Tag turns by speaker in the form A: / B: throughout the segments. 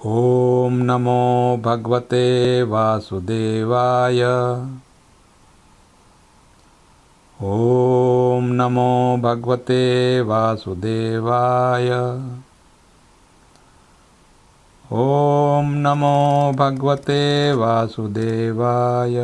A: ओम नमो भगवते वासुदेवाय। ओम नमो भगवते वासुदेवाय। ओम नमो भगवते वासुदेवाय।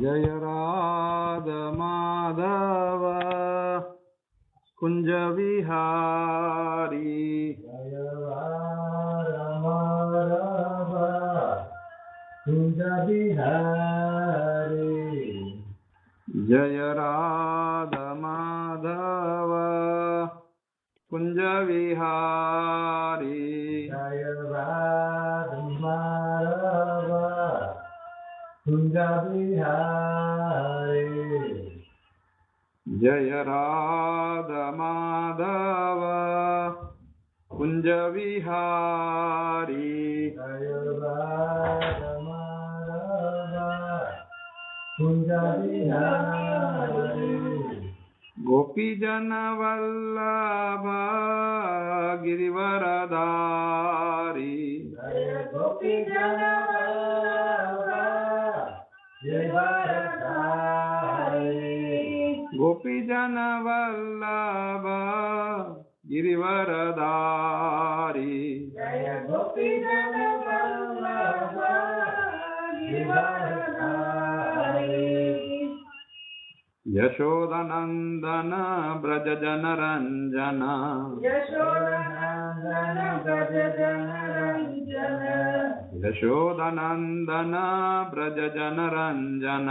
A: जय राधा माधव कुंज विहारी। जय राधा माधव कुंज विहारी। जय राधा माधव कुंज विहारी। जय राधा माधव कुंज विहारी। जय राधा माधव कुंज विहारी। जय राधा माधव कुंज विहारी। गोपी जन वल्लभ गिरिवरधारी। जय गोपी जन गोपी जन वल्लभ गिरिवरधारी। जय गोपी जन वल्लभ गिरिवरधारी। यशोदनंदन ब्रज जन रंजन। यशोदनंदन ब्रज जन रंजन। यशोदनंदन ब्रज जन रंजन।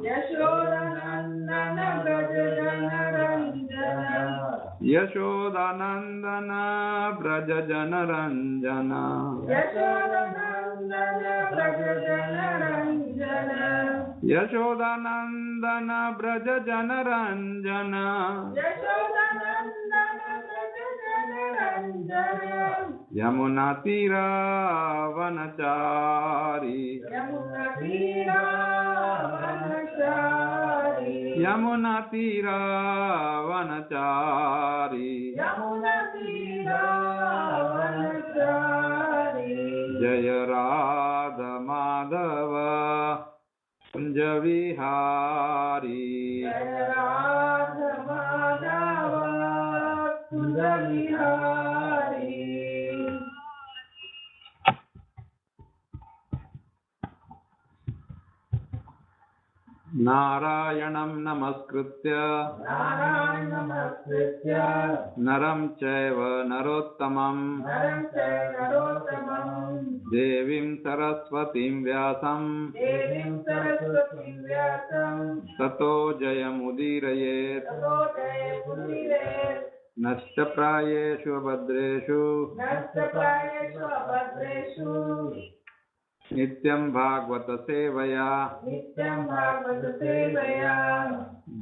A: यशोदनंदन ब्रज जन रंजन। यशोदनंदन ब्रज जन रंजन। यशोदनंदन ब्रज जन रंजन। यशोदनंदन ब्रज जन रंजन। यशोदनंदन ब्रज जन रंजन। यमुना तीरा वनचारी। यमुना तीरा वनचारी। यमुना तीरा वनचारी। यमुना तीरा वनचारी। जय राधा माधव कुंज विहारी। जय राधा माधव कुंज विहारी। नारायणं नमस्कृत्य नरं चैव नरोत्तमं देवीं सरस्वतीं व्यासं ततो जयमुदीरयेत्। नष्टप्रायेषु भद्रेषु नित्यं भागवत सेवया। नित्यं भागवत सेवया।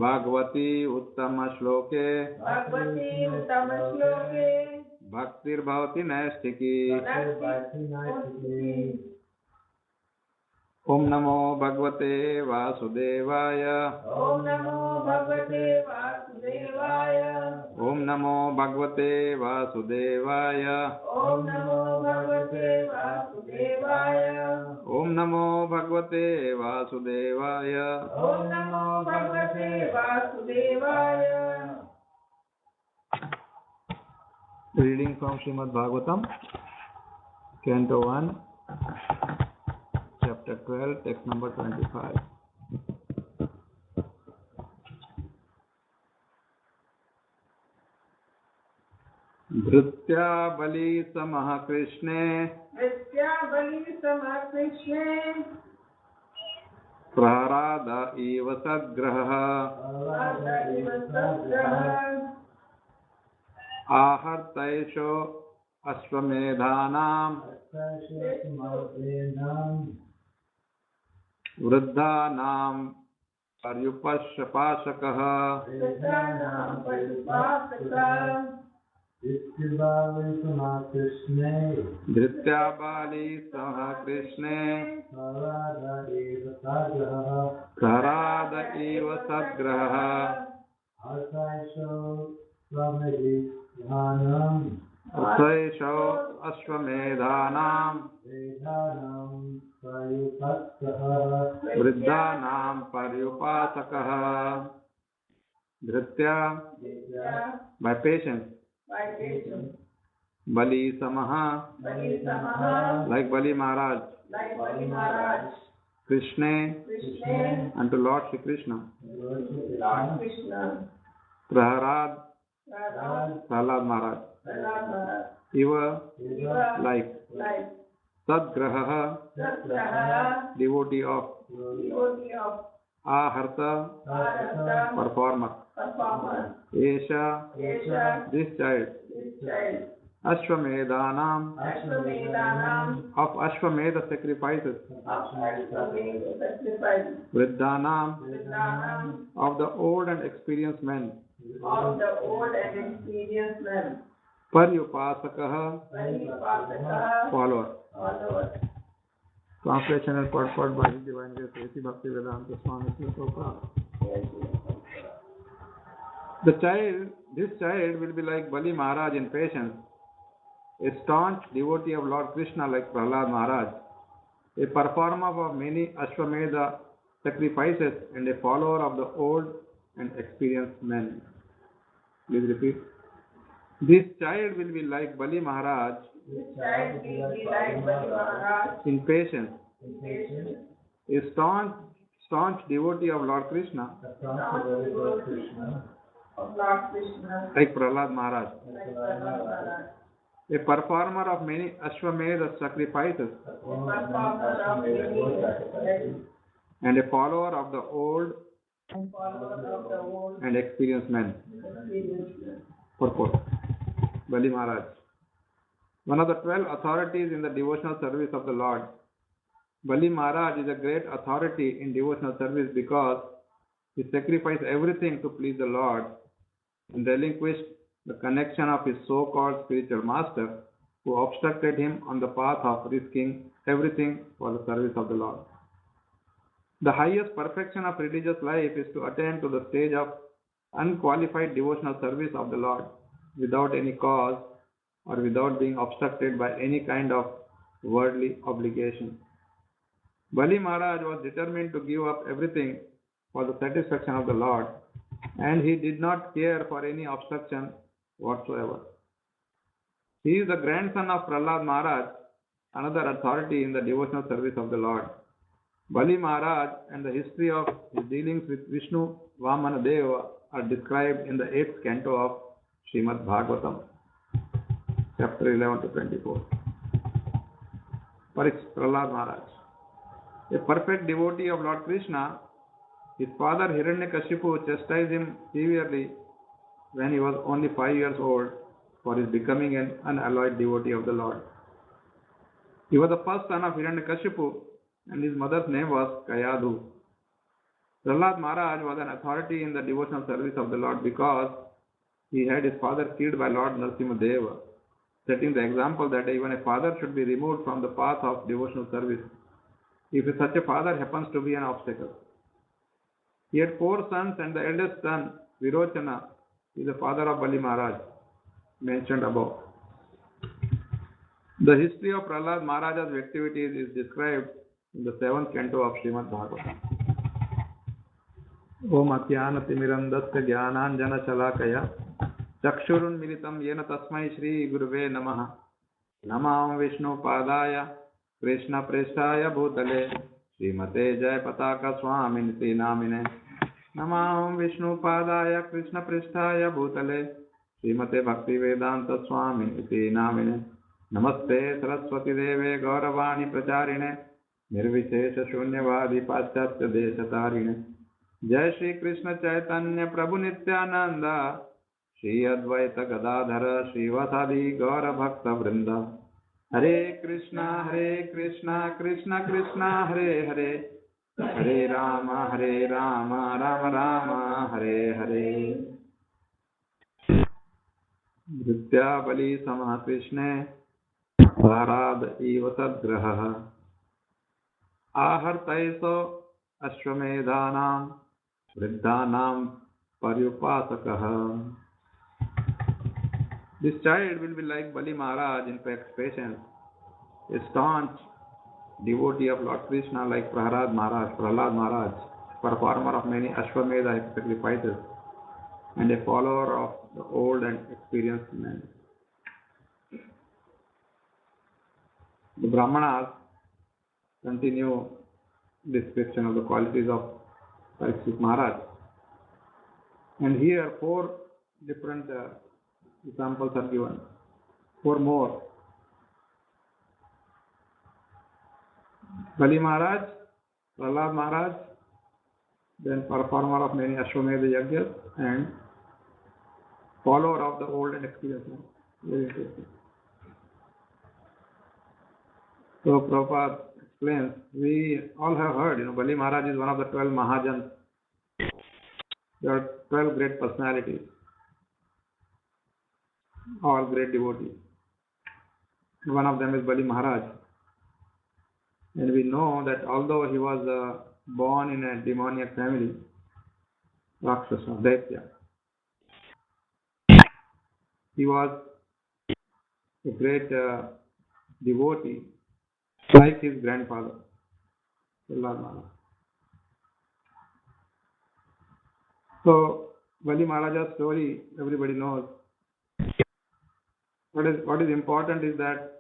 A: भगवती उत्तम श्लोके। भगवती उत्तम श्लोके। भक्तिर्भवति नैष्ठिकी। ओम नमो भगवते वासुदेवाय। ओम नमो भगवते वासुदेवाय। ओम नमो भगवते वासुदेवाय। ओम नमो भगवते वासुदेवाय। ओम नमो भगवते वासुदेवाय। ओम नमो भगवते वासुदेवाय। Reading from Srimad Bhagavatam, Canto 1, Chapter 12, Text number 25. धृत्या बलि समः कृष्णे। धृत्या बलि समः कृष्णे। प्रहराद इव सद्ग्रहः। आहर्तैषो अश्वमेधानाम् वृद्धानां पर्युपासकः धृत्या बाली सह कृष्णे प्रहराद इव सद्ग्रहः अथैषो अश्वमेधानां वृद्धानां पर्युपासकः धृत्या by patience Bali Samaha like Bali Maharaj Krishna unto Lord Shri Krishna Praharad Prahlad Maharaj Eva like Sadgraha devotee of Aharta performer Esha this child Ashwamedhanam of Ashwamedha sacrifices Vriddhanam of the old and experienced men Paryupasakah follower. Translation and purport by His Divine Grace A.C. Bhaktivedanta Swami Srila Prabhupada. This child will be like Bali Maharaj in patience, a staunch devotee of Lord Krishna like Prahlad Maharaj, a performer of many Ashwamedha sacrifices and a follower of the old and experienced men. Please repeat. This child will be like Bali Maharaj in patience, a staunch devotee of Lord Krishna like Prahlad Maharaj, a performer of many Ashwamedha sacrifices and a follower of the old and experienced men. Purport. Bali Maharaj, one of the 12 authorities in the devotional service of the Lord. Bali Maharaj is a great authority in devotional service because he sacrificed everything to please the Lord and relinquished the connection of his so-called spiritual master, who obstructed him on the path of risking everything for the service of the Lord. The highest perfection of religious life is to attain to the stage of unqualified devotional service of the Lord without any cause or without being obstructed by any kind of worldly obligation. Bali Maharaj was determined to give up everything for the satisfaction of the Lord, and he did not care for any obstruction whatsoever. He is the grandson of Prahlad Maharaj, another authority in the devotional service of the Lord. Bali Maharaj and the history of his dealings with Vishnu Vamana Deva are described in the 8th canto of Srimad Bhagavatam, chapter 11 to 24. Prahlad Maharaj, a perfect devotee of Lord Krishna, his father Hiranyakashipu chastised him severely when he was only 5 years old for his becoming an unalloyed devotee of the Lord. He was the first son of Hiranyakashipu and his mother's name was Kayadhu. Prahlad Maharaj was an authority in the devotional service of the Lord because he had his father killed by Lord Narasimha, setting the example that even a father should be removed from the path of devotional service if such a father happens to be an obstacle. He had 4 sons, and the eldest son, Virochana, is the father of Bali Maharaj, mentioned above. The history of Prahlad Maharaj's activities is described in the 7th canto of Srimad Bhagavatam. Om Atyanatimirandasya Jnananjana Shalakaya Chakshurunmilitam Yena Tasmai Shri Guruve Namaha Namam Vishnu Padaya Krishna Prestaya Bhutale Srimate Jai Pataka Swaminiti Namine Namam Vishnu Padaya Krishna Prestaya Bhutale Srimate Bhaktivedanta Swaminiti Namine Namaste Saraswati Deve Gauravani Pracharine Nirvishesha Shunyavadi Paschatya Deshatarine Jai Shri Krishna Chaitanya Prabhu Nityananda Shri Advaita Gadadhara Srivasadi Gaura Bhakta Vrinda. Hare Krishna, Krishna Krishna, Hare Hare, Hare Rama, Rama Rama, Hare Hare. Nritya Bali Sama Krishna, Bharad Eva Sadgraha. Ahartaiso Ashwamedhanam, Vriddhanam Paryupasakaha. This child will be like Bali Maharaj in patience, a staunch devotee of Lord Krishna like Prahlad Maharaj, performer of many Ashwamedha sacrifices, and a follower of the old and experienced men. The Brahmanas continue description of the qualities of Parikshit Maharaj. And here 4 different examples are given. 4 more. Bali Maharaj, Prahlad Maharaj, then performer of many Ashwamedha Yajnas and follower of the old and experienced men. Very interesting. So Prabhupada explains, we all have heard, Bali Maharaj is one of the 12 Mahajans. There are 12 great personalities, all great devotees. One of them is Bali Maharaj. And we know that although he was born in a demoniac family, Rakshasa, Daitya, he was a great devotee like his grandfather, Prahlad Maharaj. So, Bali Maharaja's story, everybody knows. What is important is that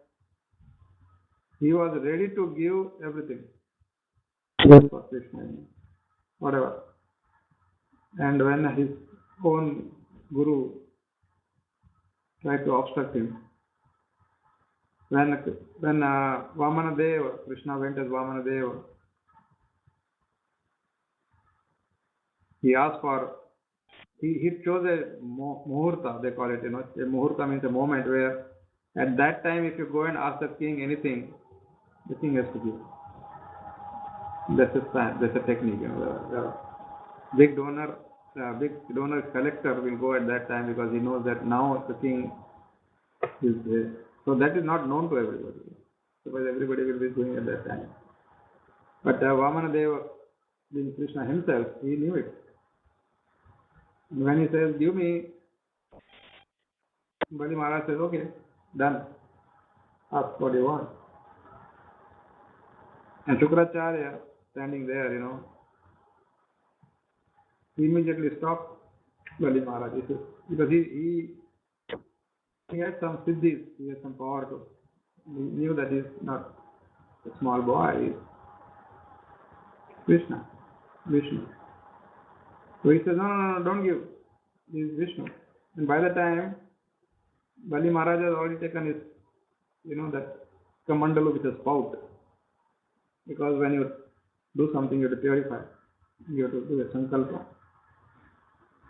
A: he was ready to give everything for Krishna, whatever. And when his own guru tried to obstruct him, when Vamana Deva, Krishna went as Vamana Deva, he asked for, he chose a muhurta, they call it, a muhurta means a moment where at that time if you go and ask the king anything, the king has to give. That's a technique, the big donor collector will go at that time because he knows that now the king is there. So that is not known to everybody. Because everybody will be doing at that time. But Vamana Deva, being Krishna himself, he knew it. And when he says, give me, Bali Maharaj says, okay, done. Ask what you want. And Shukracharya, standing there, he immediately stopped Bali Maharaj. Because he had some siddhis, he had some power to, he knew that he's not a small boy, he's Krishna, Vishnu. So he says, no, don't give, he's Vishnu. And by the time, Bali Maharaj has already taken his, that kamandalu with a spout. Because when you do something, you have to purify. You have to do a sankalpa.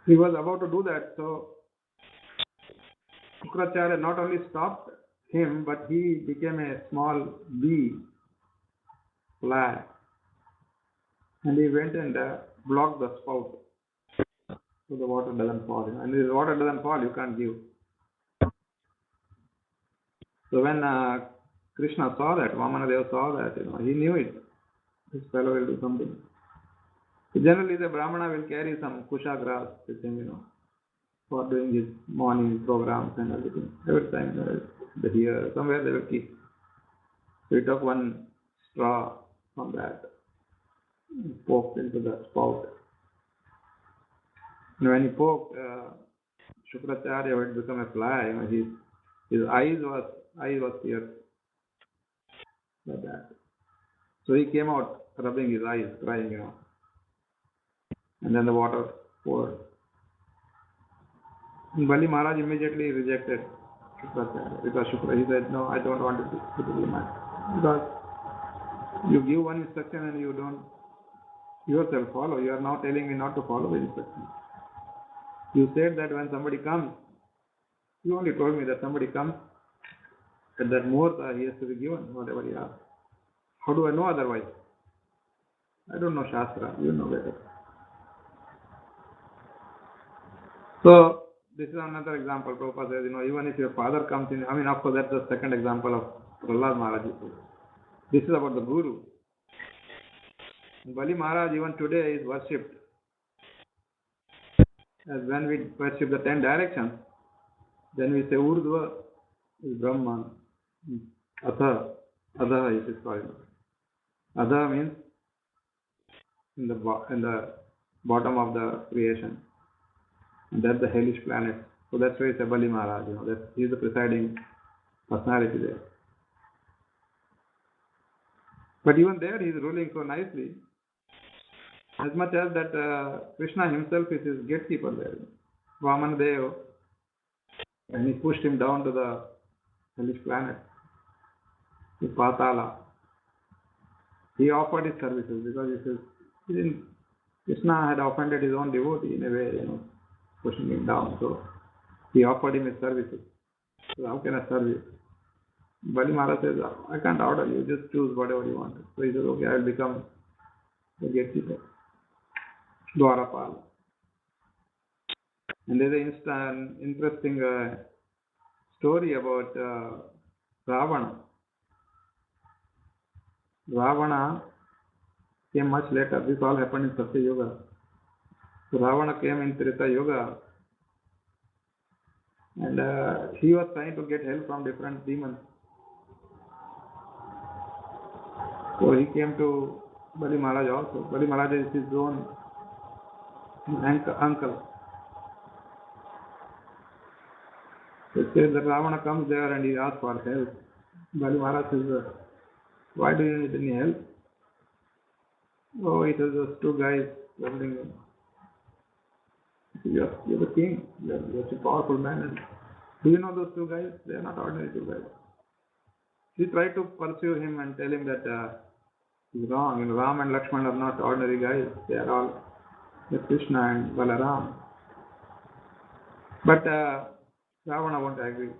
A: He was about to do that, so Shukracharya not only stopped him, but he became a small bee, fly. And he went and blocked the spout. So the water doesn't fall. And if the water doesn't fall, you can't give. So when Krishna saw that, Vamanadeva saw that, he knew it. This fellow will do something. So generally the Brahmana will carry some kusha grass with him, for doing his morning programs and everything. Every time here, somewhere they will keep. So he took one straw from that, poked into the spout. And when he poked, Shukracharya had become a fly. His eye was pierced by that. So he came out rubbing his eyes, crying, And then the water poured. And Bali Maharaj immediately rejected Shukracharya because he said, no, I don't want to be a man. Because you give one instruction and you don't yourself follow. You are now telling me not to follow the instruction. You said that when somebody comes, you only told me that somebody comes, and that muhurta he has to be given whatever he asks. How do I know otherwise? I don't know Shastra, you know better. So, this is another example. Prabhupada says, even if your father comes in, of course, that's the second example of Prahlad Maharaj. This is about the Guru. Bali Maharaj even today is worshipped. As when we worship the 10 directions, then we say Urdhva is Brahman, Atha, Adha it is called. Adha means in the bottom of the creation. And that's the hellish planet. So that's why it's a Bali Maharaj, he is the presiding personality there. But even there he is ruling so nicely, as much as that Krishna himself is his gatekeeper there. Vamana Deva, and he pushed him down to the hellish planet, to Patala. He offered his services because Krishna had offended his own devotee in a way, pushing him down. So he offered him his services. So how can I serve you? Bali Maharaj says, I can't order you, just choose whatever you want. So he says, okay, I will become the gatekeeper, Dwarapal. And there's an interesting story about Ravana. Ravana came much later. This all happened in Satya Yuga. So Ravana came in Treta Yuga, and he was trying to get help from different demons. So he came to Bali Maharaj also. Bali Maharaj is his own uncle. So it says that Ravana comes there and he asks for help. Bali Maharaj says, why do you need any help? Oh, it was those two guys holding him. You're the king. You're such a powerful man. And do you know those two guys? They are not ordinary two guys. He tried to pursue him and tell him that he's wrong. Ram and Lakshman are not ordinary guys. They are all Krishna and Balaram. But Ravana won't agree.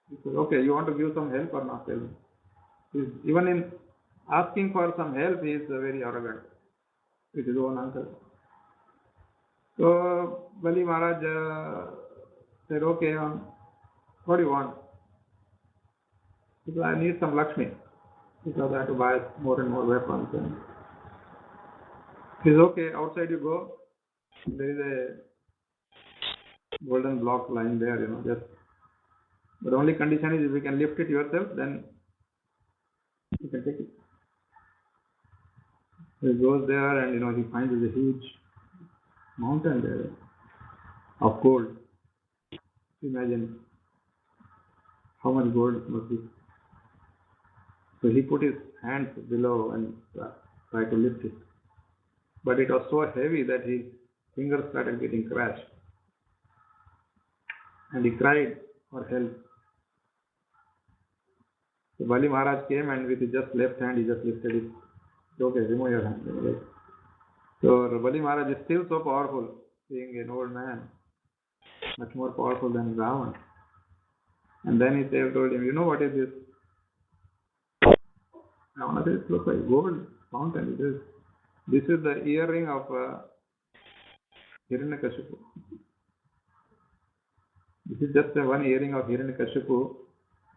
A: He says, okay, you want to give some help or not? Tell me. Even in asking for some help, he is very arrogant with his own uncle. So Bali Maharaj said, okay, what do you want? He said, I need some Lakshmi, because I have to buy more and more weapons. And he said, okay, outside you go. There is a golden block lying there, but the only condition is if you can lift it yourself, then you can take it. He goes there and he finds a huge mountain there of gold. Imagine how much gold it must be. So he put his hands below and tried to lift it. But it was so heavy that his fingers started getting crushed. And he cried for help. So Bali Maharaj came and with his just left hand he just lifted it. Okay, remove your hand. So Bali Maharaj is still so powerful, being an old man, much more powerful than Ravana. And then he told him, you know what is this? Ravana says, look like gold fountain. This is the earring of Hiranyakashipu. This is just one earring of Hiranyakashipu.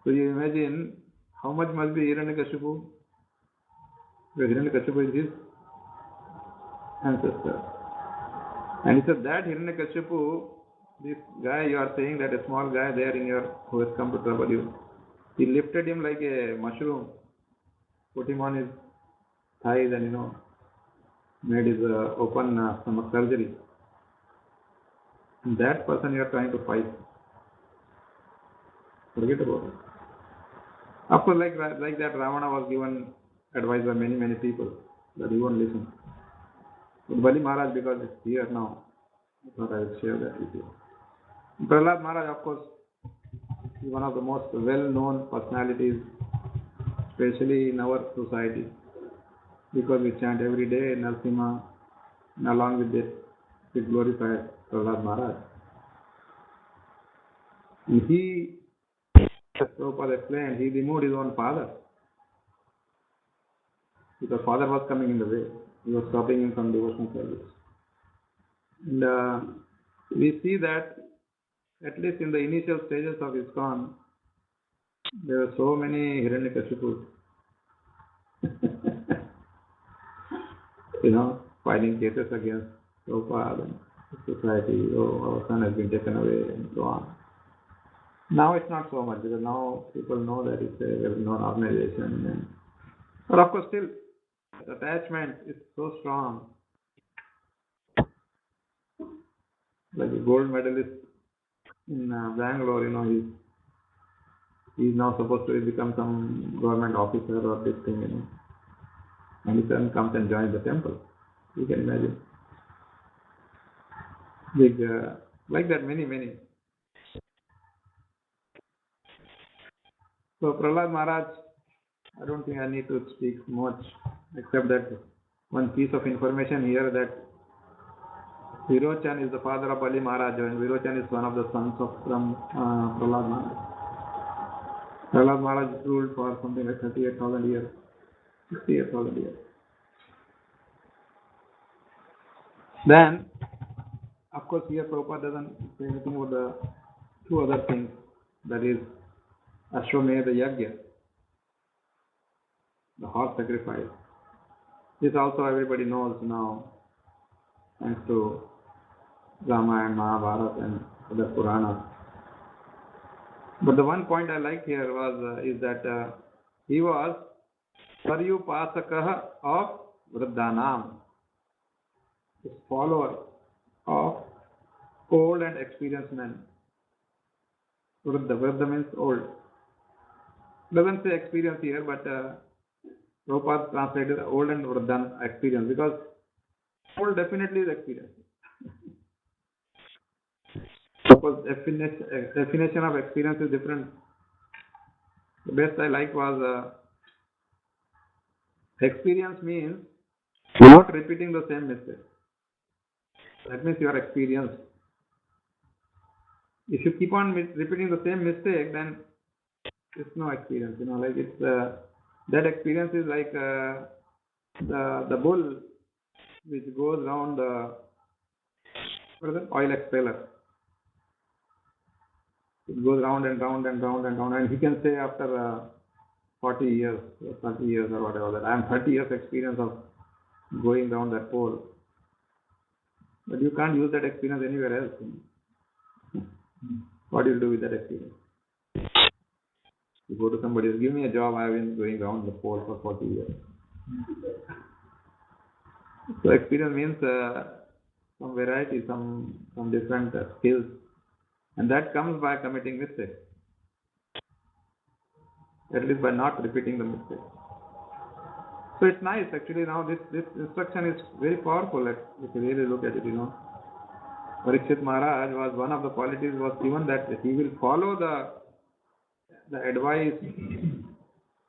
A: So you imagine how much must be Hiranyakashipu? Hiranyakashipu is his ancestor. And he said that Hiranyakashipu, this guy you are saying, that a small guy there who has come to trouble you, he lifted him like a mushroom, put him on his thighs and made his open stomach surgery. And that person you are trying to fight. Forget about it. Of course, like that, Ravana was given advice by many people, but he won't listen. But Bali Maharaj, because it's here now, I thought I would share that with you. Prahlad Maharaj, of course, is one of the most well-known personalities, especially in our society, because we chant every day Narasimha, and along with this, He glorified Prahlad Maharaj. He, as Prabhupada explained, he removed his own father. Because father was coming in the way. He was stopping him from devotional service. And we see that at least in the initial stages of ISKCON, there were so many Hiranyakashipus, filing cases against Prabhupada and society. Oh, our son has been taken away and so on. Now it's not so much because now people know that it's a well-known organization. But of course, still, the attachment is so strong. Like a gold medalist in Bangalore, he's now supposed to become some government officer or this thing, and his son comes and joins the temple. You can imagine. Big, like that, many. So Prahlad Maharaj, I don't think I need to speak much, except that one piece of information here that Virochan is the father of Bali Maharaj, and Virochan is one of the sons of Prahlad Maharaj. Prahlad Maharaj ruled for something like 38,000 years, 68,000 years. Then, of course, here Prabhupada doesn't say anything about the two other things, that is Ashwamedha Yajna, the horse sacrifice. This also everybody knows now, thanks to Ramayana, Mahabharata and other Puranas. But the one point I like here is that he was Paryupasakaha of Vruddhanam, a follower of old and experienced men. Vruddha means old. Doesn't say experience here, but Prabhupada translated old and Vruddhan, experience, because old definitely is experience. Because definition of experience is different. The best I like was experience means not repeating the same mistake. That means you are experienced. If you keep on repeating the same mistake, then it's no experience. Like it's that experience is like the bull which goes round the oil expeller. It goes round and round and round and round, and he can say after 40 years, 30 years or whatever, that I am 30 years experience of going down that pole. But you can't use that experience anywhere else. What do you do with that experience? You go to somebody else, give me a job, I have been going around the pole for 40 years. So experience means some variety, some different skills. And that comes by committing mistakes. At least by not repeating the mistake. So it's nice actually. Now this instruction is very powerful if you really look at it, Parikshit Maharaj was one of the qualities was given that he will follow the advice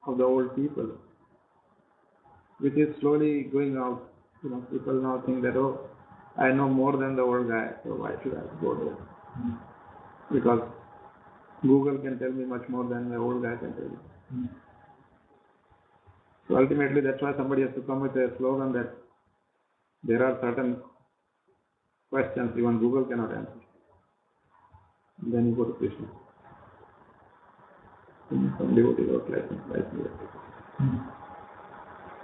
A: of the old people, which is slowly going out. People now think that, oh, I know more than the old guy, so why should I go there? Because Google can tell me much more than the old guy can tell me. So ultimately, that's why somebody has to come with a slogan that there are certain questions even Google cannot answer. And then you go to Krishna. Some devotee wrote like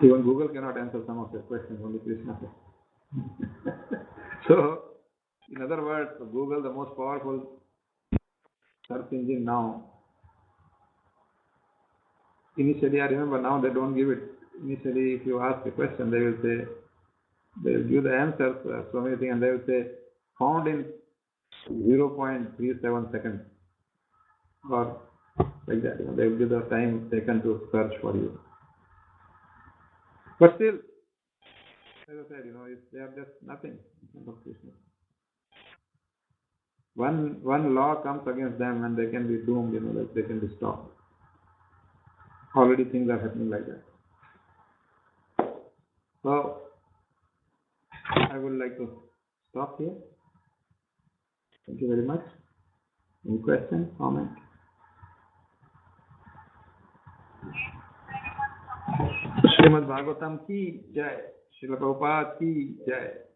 A: even Google cannot answer some of the questions, only Krishna can. So, in other words, Google, the most powerful search engine now. Initially, I remember, now they don't give it. Initially, if you ask a question, they will give the answers, so many things, and they will say, found in 0.37 seconds. Or like that. They will give the time taken to search for you. But still, as I said, they are just nothing in front of Krishna. One law comes against them and they can be doomed, like they can be stopped. Already things are happening like that. So, I would like to stop here. Thank you very much. Any question, comment? Shrimad Bhagavatam की जय, श्रील प्रभुपाद की जय.